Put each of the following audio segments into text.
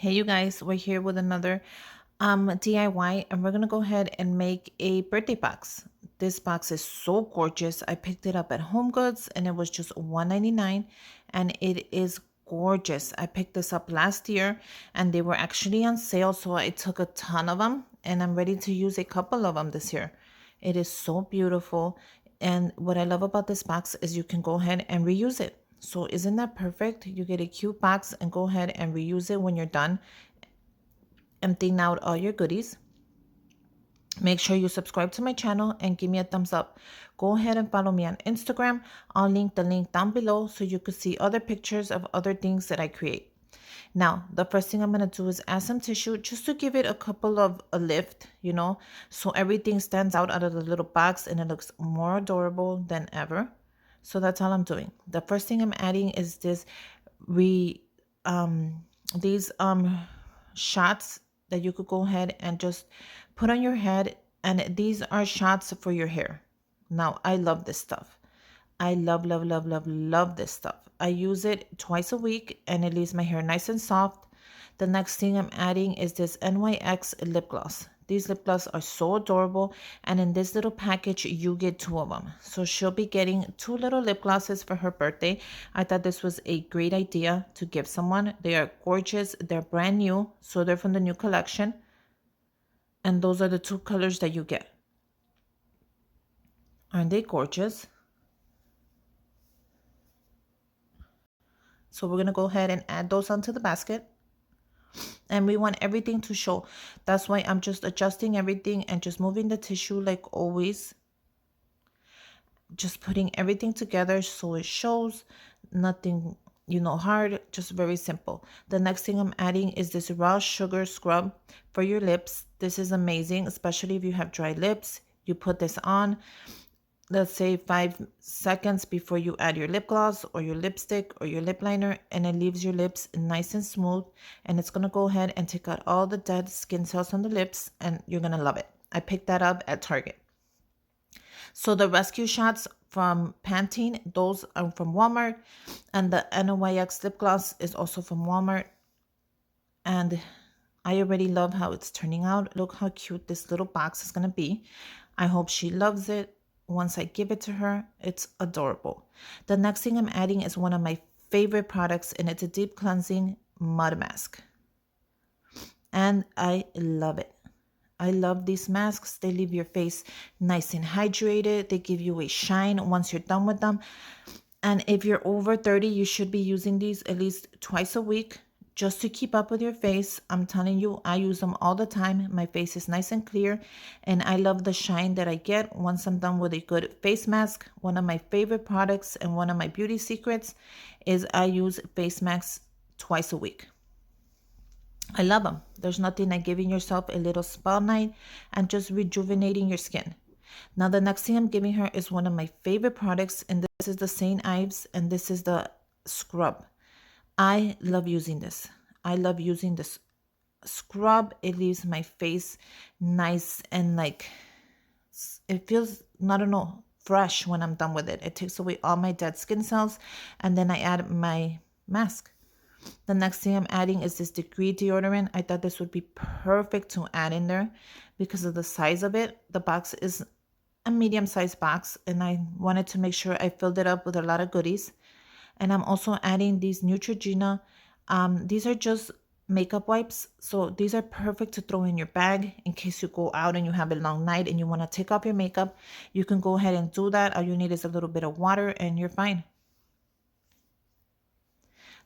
Hey you guys, we're here with another DIY and we're gonna go ahead and make a birthday box. This box is so gorgeous. I picked it up at Home Goods and it was just $1.99 and it is gorgeous. I picked this up last year and they were actually on sale, so I took a ton of them and I'm ready to use a couple of them this year. It is so beautiful, and what I love about this box is you can go ahead and reuse it. So isn't that perfect? You get a cute box and go ahead and reuse it when you're done emptying out all your goodies. Make sure you subscribe to my channel and give me a thumbs up. Go ahead and follow me on Instagram. I'll link the link down below so you can see other pictures of other things that I create. Now, the first thing I'm going to do is add some tissue just to give it a couple of a lift, so everything stands out of the little box and it looks more adorable than ever. So that's all I'm doing. The first thing I'm adding is this these shots that you could go ahead and just put on your head, and these are shots for your hair. Now, I love this stuff. I love this stuff. I use it twice a week and it leaves my hair nice and soft. The next thing I'm adding is this Nyx Lip Gloss. These lip gloss are so adorable, and in this little package you get two of them. So she'll be getting two little lip glosses for her birthday. I thought this was a great idea to give someone. They are gorgeous. They're brand new, so they're from the new collection. And those are the two colors that you get. Aren't they gorgeous? So we're going to go ahead and add those onto the basket. And we want everything to show. That's why I'm just adjusting everything and just moving the tissue like always. Just putting everything together so it shows. Nothing, hard, just very simple. The next thing I'm adding is this raw sugar scrub for your lips. This is amazing, especially if you have dry lips. You put this on, let's say 5 seconds before you add your lip gloss or your lipstick or your lip liner, and it leaves your lips nice and smooth, and it's going to go ahead and take out all the dead skin cells on the lips, and you're going to love it. I picked that up at Target. So the rescue shots from Pantene, those are from Walmart, and the NYX lip gloss is also from Walmart. And I already love how it's turning out. Look how cute this little box is going to be. I hope she loves it. Once I give it to her, it's adorable. The next thing I'm adding is one of my favorite products, and it's a deep cleansing mud mask. And I love it. I love these masks. They leave your face nice and hydrated. They give you a shine once you're done with them. And if you're over 30, you should be using these at least twice a week just to keep up with your face. I'm telling you, I use them all the time. My face is nice and clear, and I love the shine that I get once I'm done with a good face mask. One of my favorite products and one of my beauty secrets is I use face masks twice a week. I love them. There's nothing like giving yourself a little spa night and just rejuvenating your skin. Now, the next thing I'm giving her is one of my favorite products, and this is the St. Ives, and this is the scrub. I love using this. I love using this scrub. It leaves my face nice and it feels, I don't know, fresh when I'm done with it. It takes away all my dead skin cells, and then I add my mask. The next thing I'm adding is this Tikrit Deodorant. I thought this would be perfect to add in there because of the size of it. The box is a medium-sized box, and I wanted to make sure I filled it up with a lot of goodies. And I'm also adding these Neutrogena. These are just makeup wipes. So these are perfect to throw in your bag in case you go out and you have a long night and you want to take off your makeup. You can go ahead and do that. All you need is a little bit of water and you're fine.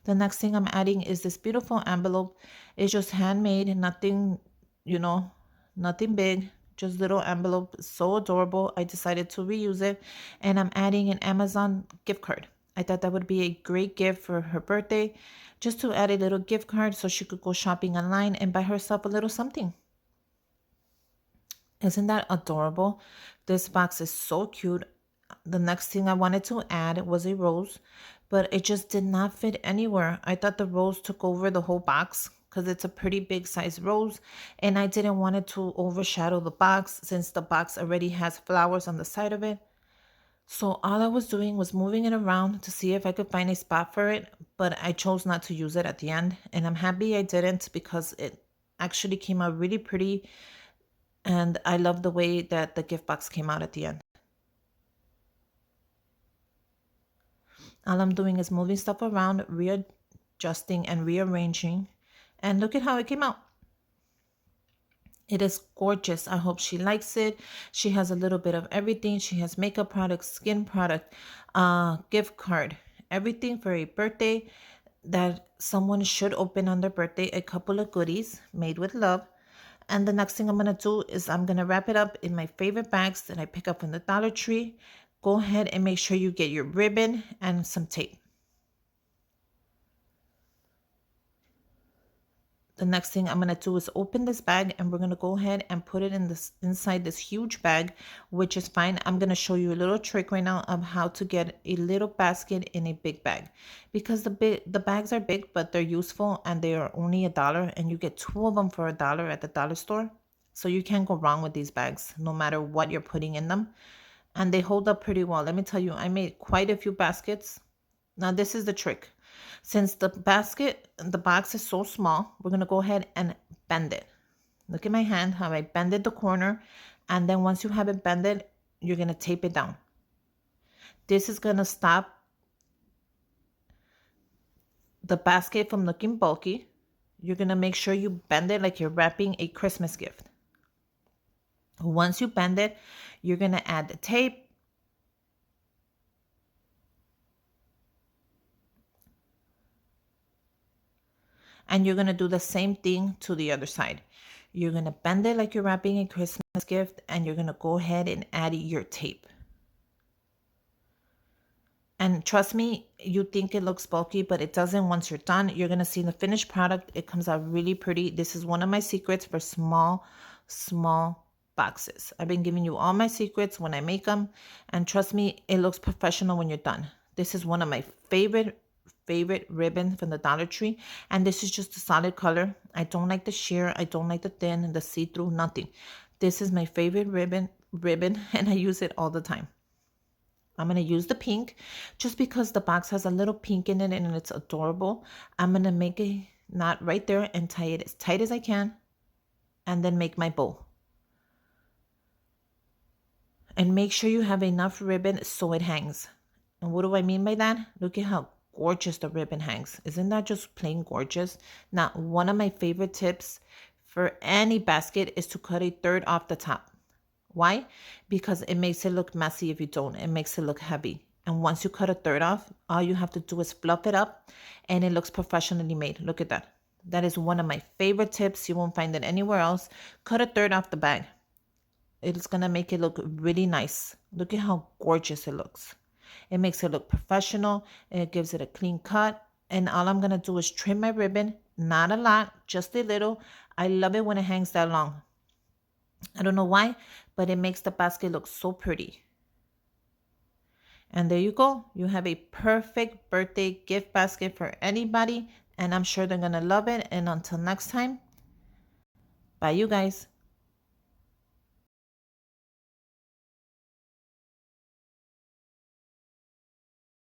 The next thing I'm adding is this beautiful envelope. It's just handmade, nothing, nothing big, just little envelope. So adorable. I decided to reuse it, and I'm adding an Amazon gift card. I thought that would be a great gift for her birthday, just to add a little gift card so she could go shopping online and buy herself a little something. Isn't that adorable? This box is so cute. The next thing I wanted to add was a rose, but it just did not fit anywhere. I thought the rose took over the whole box because it's a pretty big size rose, and I didn't want it to overshadow the box since the box already has flowers on the side of it. So all I was doing was moving it around to see if I could find a spot for it, but I chose not to use it at the end. And I'm happy I didn't because it actually came out really pretty. And I love the way that the gift box came out at the end. All I'm doing is moving stuff around, readjusting and rearranging. And look at how it came out. It is gorgeous. I hope she likes it. She has a little bit of everything. She has makeup products, skin product, gift card, everything for a birthday that someone should open on their birthday. A couple of goodies made with love. And the next thing I'm going to do is I'm going to wrap it up in my favorite bags that I pick up from the Dollar Tree. Go ahead and make sure you get your ribbon and some tape. The next thing I'm going to do is open this bag, and we're going to go ahead and put it in this inside this huge bag, which is fine. I'm going to show you a little trick right now of how to get a little basket in a big bag, because the bags are big, but they're useful and they are only $1, and you get 2 of them for $1 at the dollar store. So you can't go wrong with these bags no matter what you're putting in them, and they hold up pretty well. Let me tell you, I made quite a few baskets. Now this is the trick. Since the box is so small, we're going to go ahead and bend it. Look at my hand, how I bended the corner. And then once you have it bended, you're going to tape it down. This is going to stop the basket from looking bulky. You're going to make sure you bend it like you're wrapping a Christmas gift. Once you bend it, you're going to add the tape. And you're going to do the same thing to the other side. You're going to bend it like you're wrapping a Christmas gift, and you're going to go ahead and add your tape. And trust me, you think it looks bulky, but it doesn't. Once you're done, you're going to see the finished product. It comes out really pretty. This is one of my secrets for small boxes. I've been giving you all my secrets when I make them. And trust me, it looks professional when you're done. This is one of my favorite ribbon from the Dollar Tree, and this is just a solid color. I don't like the sheer, I don't like the thin, the see-through, nothing. This is my favorite ribbon and I use it all the time. I'm going to use the pink just because the box has a little pink in it and it's adorable. I'm going to make a knot right there and tie it as tight as I can, and then make my bow. And make sure you have enough ribbon so it hangs. And what do I mean by that? Look at how gorgeous the ribbon hangs. Isn't that just plain gorgeous? Now, one of my favorite tips for any basket is to cut a third off the top. Why? Because it makes it look messy if you don't. It makes it look heavy. And once you cut a third off, all you have to do is fluff it up and it looks professionally made. Look at that. That is one of my favorite tips. You won't find it anywhere else. Cut a third off the bag. It's going to make it look really nice. Look at how gorgeous it looks. It makes it look professional, and it gives it a clean cut. And all I'm going to do is trim my ribbon. Not a lot, just a little. I love it when it hangs that long. I don't know why, but it makes the basket look so pretty. And there you go. You have a perfect birthday gift basket for anybody. And I'm sure they're going to love it. And until next time, bye you guys.